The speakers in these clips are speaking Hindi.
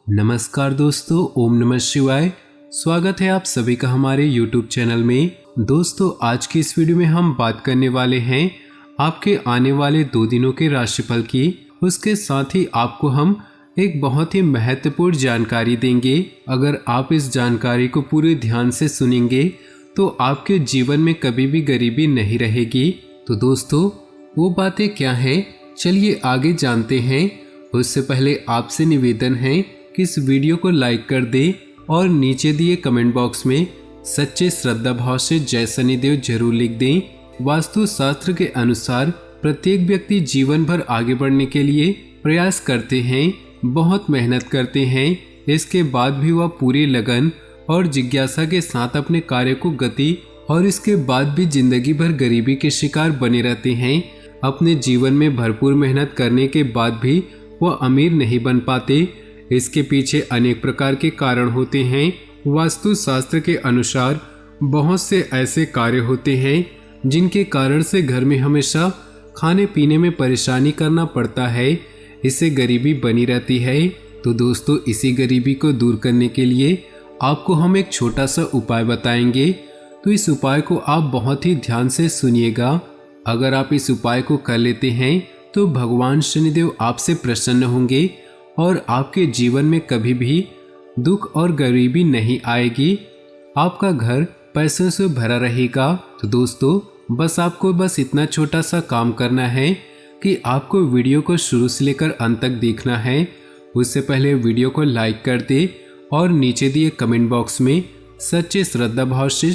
नमस्कार दोस्तों, ओम नमः शिवाय। स्वागत है आप सभी का हमारे YouTube चैनल में। दोस्तों, आज की इस वीडियो में हम बात करने वाले हैं आपके आने वाले 2 दिनों के राशिफल की। उसके साथ ही आपको हम एक बहुत ही महत्वपूर्ण जानकारी देंगे। अगर आप इस जानकारी को पूरे ध्यान से सुनेंगे तो आपके जीवन में कभी भी गरीबी नहीं रहेगी। तो दोस्तों, वो बातें क्या हैं, चलिए आगे जानते हैं। उससे पहले आपसे निवेदन है कि इस वीडियो को लाइक कर दें और नीचे दिए कमेंट बॉक्स में सच्चे श्रद्धा भाव से जय शनिदेव जरूर लिख दें। वास्तु शास्त्र के अनुसार प्रत्येक व्यक्ति जीवन भर आगे बढ़ने के लिए प्रयास करते हैं, बहुत मेहनत करते हैं। इसके बाद भी वह पूरी लगन और जिज्ञासा के साथ अपने कार्य को गति और इसके बाद भी जिंदगी भर गरीबी के शिकार बने रहते हैं। अपने जीवन में भरपूर मेहनत करने के बाद भी वह अमीर नहीं बन पाते। इसके पीछे अनेक प्रकार के कारण होते हैं। वास्तु शास्त्र के अनुसार बहुत से ऐसे कार्य होते हैं जिनके कारण से घर में हमेशा खाने पीने में परेशानी करना पड़ता है। इससे गरीबी बनी रहती है। तो दोस्तों, इसी गरीबी को दूर करने के लिए आपको हम एक छोटा सा उपाय बताएंगे। तो इस उपाय को आप बहुत ही ध्यान से सुनिएगा। अगर आप इस उपाय को कर लेते हैं तो भगवान शनिदेव आपसे प्रसन्न होंगे और आपके जीवन में कभी भी दुख और गरीबी नहीं आएगी। आपका घर पैसों से भरा रहेगा। तो दोस्तों, आपको इतना छोटा सा काम करना है कि आपको वीडियो को शुरू से लेकर अंत तक देखना है। उससे पहले वीडियो को लाइक कर दे और नीचे दिए कमेंट बॉक्स में सच्चे श्रद्धा भाव से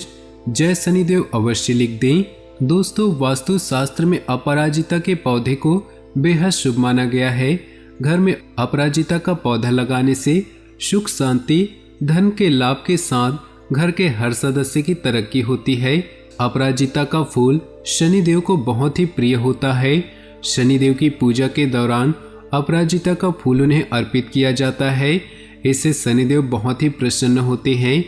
जय शनिदेव अवश्य लिख दें। दोस्तों, वास्तु शास्त्र में अपराजिता के पौधे को बेहद शुभ माना गया है। घर में अपराजिता का पौधा लगाने से सुख शांति धन के लाभ के साथ घर के हर सदस्य की तरक्की होती है। अपराजिता का फूल शनिदेव को बहुत ही प्रिय होता है। शनिदेव की पूजा के दौरान अपराजिता का फूल उन्हें अर्पित किया जाता है। इससे शनिदेव बहुत ही प्रसन्न होते हैं।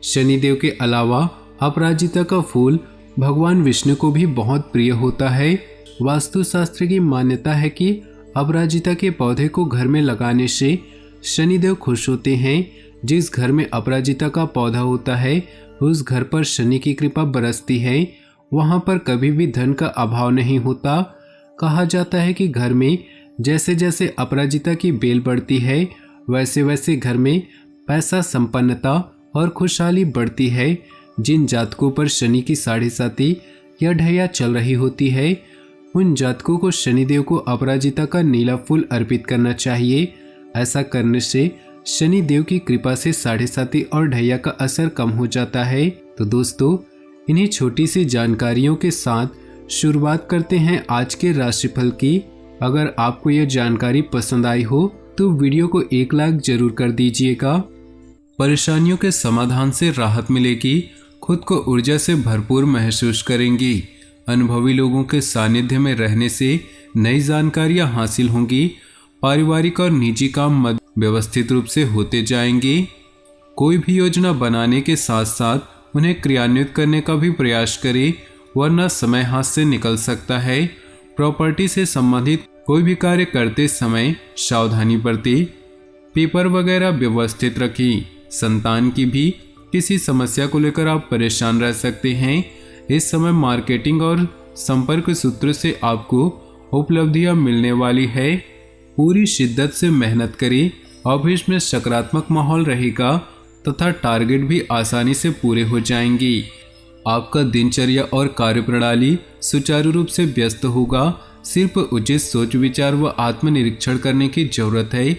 शनिदेव के अलावा अपराजिता का फूल भगवान विष्णु को भी बहुत प्रिय होता है। वास्तुशास्त्र की मान्यता है कि अपराजिता के पौधे को घर में लगाने से शनिदेव खुश होते हैं। जिस घर में अपराजिता का पौधा होता है उस घर पर शनि की कृपा बरसती है। वहां पर कभी भी धन का अभाव नहीं होता। कहा जाता है कि घर में जैसे जैसे अपराजिता की बेल बढ़ती है वैसे वैसे घर में पैसा, संपन्नता और खुशहाली बढ़ती है। जिन जातकों पर शनि की 7.5 या ढैया चल रही होती है उन जातकों को शनिदेव को अपराजिता का नीला फूल अर्पित करना चाहिए। ऐसा करने से शनिदेव की कृपा से 7.5 और ढैया का असर कम हो जाता है। तो दोस्तों, इन्हीं छोटी सी जानकारियों के साथ शुरुआत करते हैं आज के राशिफल की। अगर आपको यह जानकारी पसंद आई हो तो वीडियो को 1 लाइक जरूर कर दीजिएगा। परेशानियों के समाधान से राहत मिलेगी, खुद को ऊर्जा से भरपूर महसूस करेंगी। अनुभवी लोगों के सानिध्य में रहने से नई जानकारियां हासिल होंगी। पारिवारिक और निजी काम व्यवस्थित रूप से होते जाएंगे। कोई भी योजना बनाने के साथ साथ उन्हें क्रियान्वित करने का भी प्रयास करें, वरना समय हाथ से निकल सकता है। प्रॉपर्टी से संबंधित कोई भी कार्य करते समय सावधानी बरतें। पेपर वगैरह व्यवस्थित रखें। संतान की भी किसी समस्या को लेकर आप परेशान रह सकते हैं। इस समय मार्केटिंग और संपर्क सूत्र से आपको उपलब्धियां मिलने वाली है। पूरी शिद्दत से मेहनत करें। ऑफिस में सकारात्मक माहौल रहेगा तथा टारगेट भी आसानी से पूरे हो जाएंगी। आपका दिनचर्या और कार्यप्रणाली सुचारू रूप से व्यस्त होगा। सिर्फ उचित सोच विचार व आत्मनिरीक्षण करने की जरूरत है।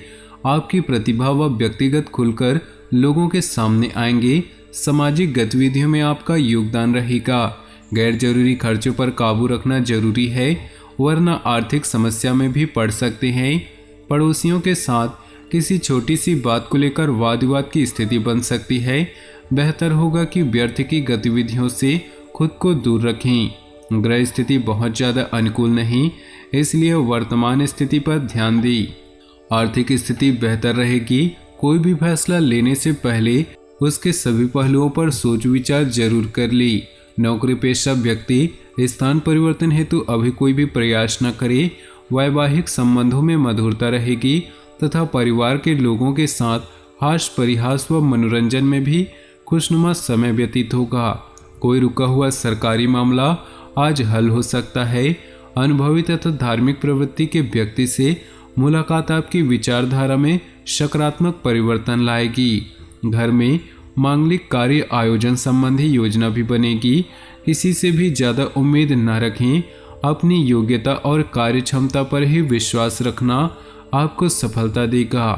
आपकी प्रतिभा व व्यक्तिगत खुलकर लोगों के सामने आएंगे। सामाजिक गतिविधियों में आपका योगदान रहेगा। गैर जरूरी खर्चों पर काबू रखना जरूरी है, वरना आर्थिक समस्या में भी पड़ सकते हैं। पड़ोसियों के साथ किसी छोटी सी बात को लेकर वाद विवाद की स्थिति बन सकती है। बेहतर होगा कि व्यर्थ की गतिविधियों से खुद को दूर रखें। ग्रह स्थिति बहुत ज़्यादा अनुकूल नहीं, इसलिए वर्तमान स्थिति पर ध्यान दें। आर्थिक स्थिति बेहतर रहेगी। कोई भी फैसला लेने से पहले उसके सभी पहलुओं पर सोच विचार जरूर कर ली। नौकरी पेशा व्यक्ति स्थान परिवर्तन हेतु अभी कोई भी प्रयास न करे। वैवाहिक संबंधों में मधुरता रहेगी तथा परिवार के लोगों के साथ हास परिहास व मनोरंजन में भी खुशनुमा समय व्यतीत होगा। कोई रुका हुआ सरकारी मामला आज हल हो सकता है। अनुभवी तथा धार्मिक प्रवृत्ति के व्यक्ति से मुलाकात आपकी विचारधारा में सकारात्मक परिवर्तन लाएगी। घर में मांगलिक कार्य आयोजन संबंधी योजना भी बनेगी। किसी से भी ज़्यादा उम्मीद न रखें। अपनी योग्यता और कार्य क्षमता पर ही विश्वास रखना आपको सफलता देगा।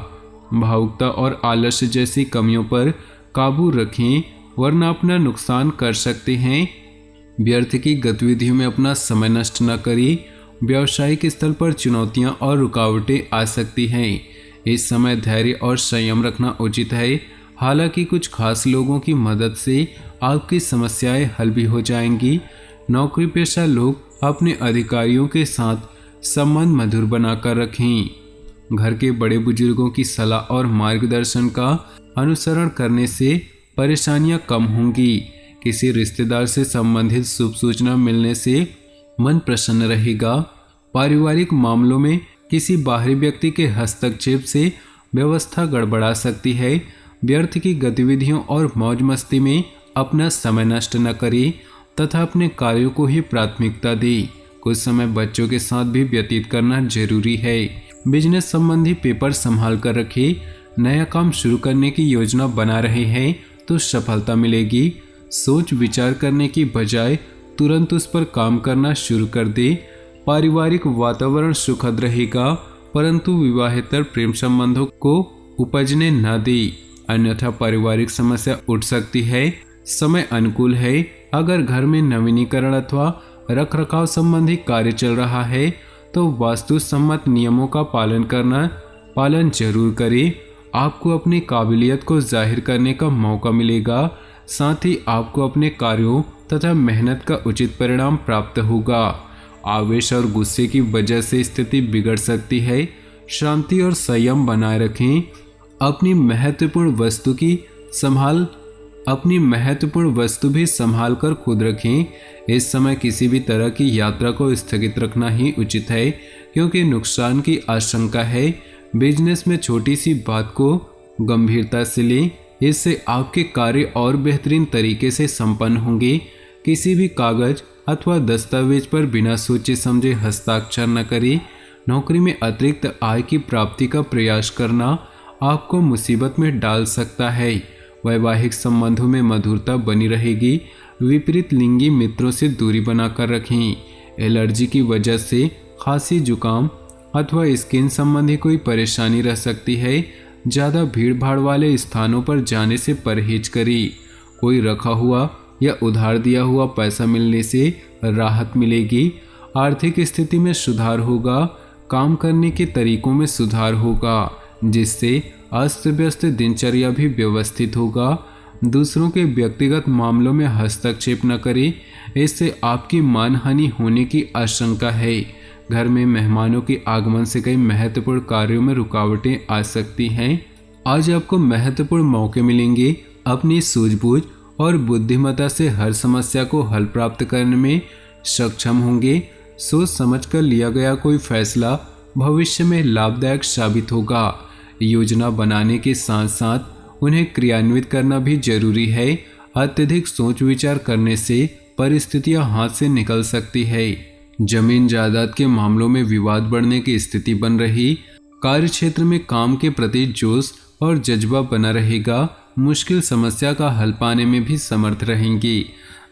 भावुकता और आलस्य जैसी कमियों पर काबू रखें, वरना अपना नुकसान कर सकते हैं। व्यर्थ की गतिविधियों में अपना समय नष्ट न करें। व्यावसायिक स्तर पर चुनौतियां और रुकावटें आ सकती हैं। इस समय धैर्य और संयम रखना उचित है। हालांकि कुछ खास लोगों की मदद से आपकी समस्याएं हल भी हो जाएंगी। नौकरी पेशा लोग अपने अधिकारियों के साथ संबंध मधुर बनाकर रखें। घर के बड़े बुजुर्गों की सलाह और मार्गदर्शन का अनुसरण करने से परेशानियां कम होंगी। किसी रिश्तेदार से संबंधित शुभ सूचना मिलने से मन प्रसन्न रहेगा। पारिवारिक मामलों में किसी बाहरी व्यक्ति के हस्तक्षेप से व्यवस्था गड़बड़ा सकती है। व्यर्थ की गतिविधियों और मौज मस्ती में अपना समय नष्ट न करें तथा अपने कार्यों को ही प्राथमिकता दें। कुछ समय बच्चों के साथ भी व्यतीत करना जरूरी है। बिजनेस संबंधी पेपर संभाल कर रखें। नया काम शुरू करने की योजना बना रहे हैं तो सफलता मिलेगी। सोच विचार करने की बजाय तुरंत उस पर काम करना शुरू कर दे। पारिवारिक वातावरण सुखद रहेगा, परंतु विवाहेतर प्रेम संबंधों को उपजने न दे, अन्यथा पारिवारिक समस्या उठ सकती है। समय अनुकूल है। अगर घर में नवीनीकरण अथवा रखरखाव संबंधी कार्य चल रहा है तो वास्तु सम्मत नियमों का पालन जरूर करें। आपको अपनी काबिलियत को जाहिर करने का मौका मिलेगा। साथ ही आपको अपने कार्यों तथा मेहनत का उचित परिणाम प्राप्त होगा। आवेश और गुस्से की वजह से स्थिति बिगड़ सकती है। शांति और संयम बनाए रखें। अपनी महत्वपूर्ण वस्तु भी संभाल कर खुद रखें। इस समय किसी भी तरह की यात्रा को स्थगित रखना ही उचित है, क्योंकि नुकसान की आशंका है। बिजनेस में छोटी सी बात को गंभीरता से लें, इससे आपके कार्य और बेहतरीन तरीके से संपन्न होंगे। किसी भी कागज अथवा दस्तावेज पर बिना सोचे समझे हस्ताक्षर न करें। नौकरी में अतिरिक्त आय की प्राप्ति का प्रयास करना आपको मुसीबत में डाल सकता है। वैवाहिक संबंधों में मधुरता बनी रहेगी। विपरीत लिंगी मित्रों से दूरी बनाकर रखें। एलर्जी की वजह से खांसी, जुकाम अथवा स्किन संबंधी कोई परेशानी रह सकती है। ज़्यादा भीड़ भाड़ वाले स्थानों पर जाने से परहेज करें। कोई रखा हुआ या उधार दिया हुआ पैसा मिलने से राहत मिलेगी। आर्थिक स्थिति में सुधार होगा। काम करने के तरीकों में सुधार होगा, जिससे अस्त व्यस्त दिनचर्या भी व्यवस्थित होगा। दूसरों के व्यक्तिगत मामलों में हस्तक्षेप न करें, इससे आपकी मानहानि होने की आशंका है। घर में मेहमानों के आगमन से कई महत्वपूर्ण कार्यों में रुकावटें आ सकती हैं। आज आपको महत्वपूर्ण मौके मिलेंगे। अपनी सूझबूझ और बुद्धिमत्ता से हर समस्या को हल प्राप्त करने में सक्षम होंगे। सोच समझकर लिया गया कोई फैसला भविष्य में लाभदायक साबित होगा। योजना बनाने के साथ साथ उन्हें क्रियान्वित करना भी जरूरी है। अत्यधिक सोच विचार करने से परिस्थितियां हाथ से निकल सकती है। जमीन जायदाद के मामलों में विवाद बढ़ने की स्थिति बन रही। कार्य क्षेत्र में काम के प्रति जोश और जज्बा बना रहेगा। मुश्किल समस्या का हल पाने में भी समर्थ रहेंगी।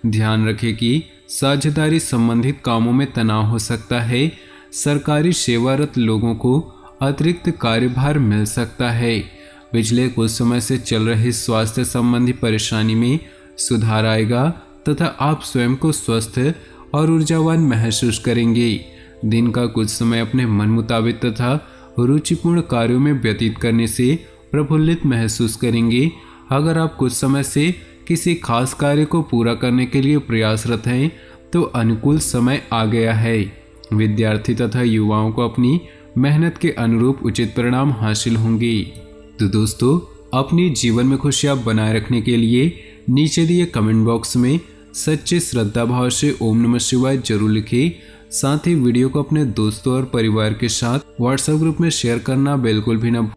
ध्यान रखें कि साझेदारी संबंधित कामों में तनाव हो सकता है। सरकारी सेवारत लोगों को अतिरिक्त कार्यभार मिल सकता है। पिछले कुछ समय से चल रही स्वास्थ्य संबंधी परेशानी में सुधार आएगा तथा आप स्वयं को स्वस्थ और ऊर्जावान महसूस करेंगे। दिन का कुछ समय अपने मन मुताबिक तथा रुचिपूर्ण कार्यों में व्यतीत करने से प्रफुल्लित महसूस करेंगे। अगर आप कुछ समय से किसी खास कार्य को पूरा करने के लिए प्रयासरत हैं तो अनुकूल समय आ गया है। विद्यार्थी तथा युवाओं को अपनी मेहनत के अनुरूप उचित परिणाम हासिल होंगे। तो दोस्तों, अपनी जीवन में खुशियां बनाए रखने के लिए नीचे दिए कमेंट बॉक्स में सच्चे श्रद्धा भाव से ओम नमः शिवाय जरूर लिखें। साथ ही वीडियो को अपने दोस्तों और परिवार के साथ व्हाट्सएप ग्रुप में शेयर करना बिल्कुल भी ना